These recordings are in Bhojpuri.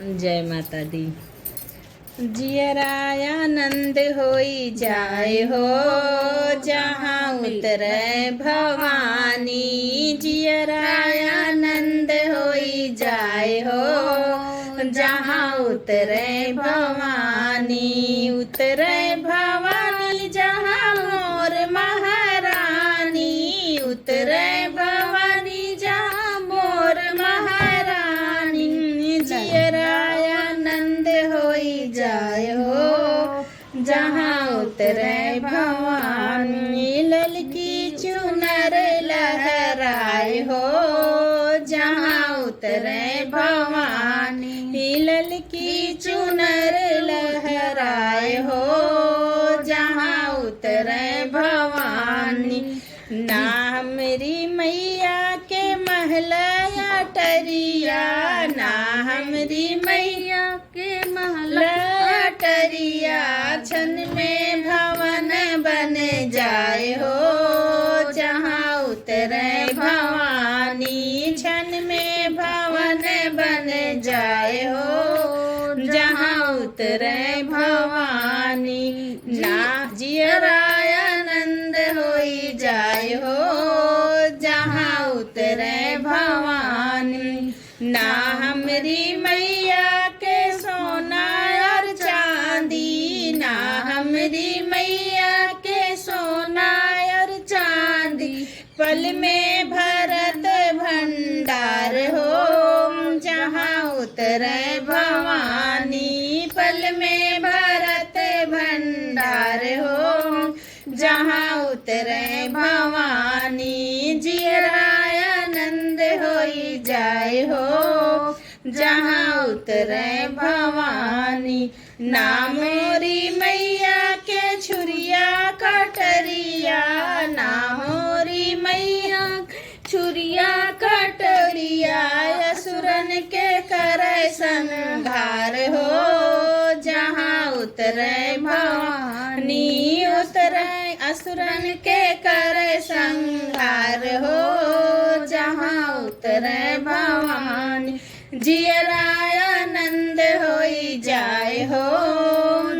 जय माता दी। जियराय आनंद होई जाए हो जहाँ उतरे भवानी। जियराय आनंद होई जाए हो जहाँ उतरे भवानी। उतरे भवानी जहाँ मोर महारानी। उतरे भवानी जहाँ मोर महारानी। जियराय आनंद होई जाए हो जहाँ उतरे भवानी। ललकी चुनर लहराए हो जहाँ उतरे भवानी। ललकी चुनर लहराए हो जहाँ उतरे भवानी। ना हमरी मैया के महलया टरिया। ना हमरी मैया के महलया टरिया। छन में भवन बन जाए हो जहाँ उतरे भवानी। छन में भवन बन जाए हो जहाँ उतरे भवानी। ना जियराय आनंद होई जाए हो जहाँ उतरे भवानी। ना हमरी मैया के सोना और चांदी। ना हमरी मैया के सोना और चांदी। पल में भरत भंडार हो जहाँ उतरे भवानी। पल में भरत भंडार हो जहाँ उतरे भवानी। जियराय आनंद होई जाए हो जहाँ उतरे भवानी। ना मोरी मैया के छुरिया कटरिया। ना मोरी मैया छुरिया कटरिया। असुरन के करे संहार हो जहाँ उतरे भवानी। उतरे असुरन के करे संहार हो जहाँ उतरे भवानी। जियराय आनंद होई जाए हो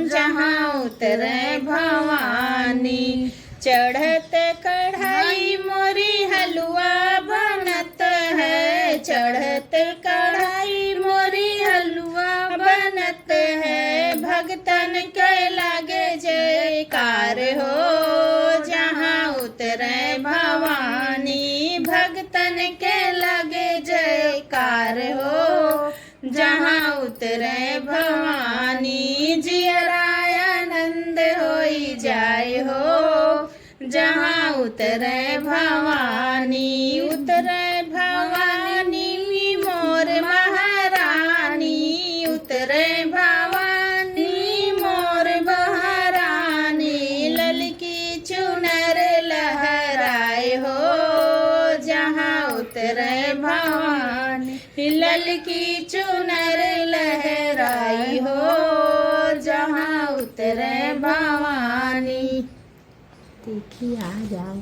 जहाँ उतरे भवानी। चढ़त कढ़ाई मोरी हलवा बनत है। चढ़त कढ़ाई मोरी हलवा बनत है। भगतन के लागे जयकार हो जहाँ उतरे भवानी। भगतन के लागे जयकार हो जहाँ उतरे भवानी। जियराय आनंद होई जाए हो जहाँ उतरे भवानी। उतरे भवानी मोर महारानी। उतरे भवानी मोर महारानी। ललकी चुनर लहराए हो जहाँ उतरे भवानी। ललकी चुनर लहराई हो जहाँ उतरे भवानी। देखिए आ जाओ।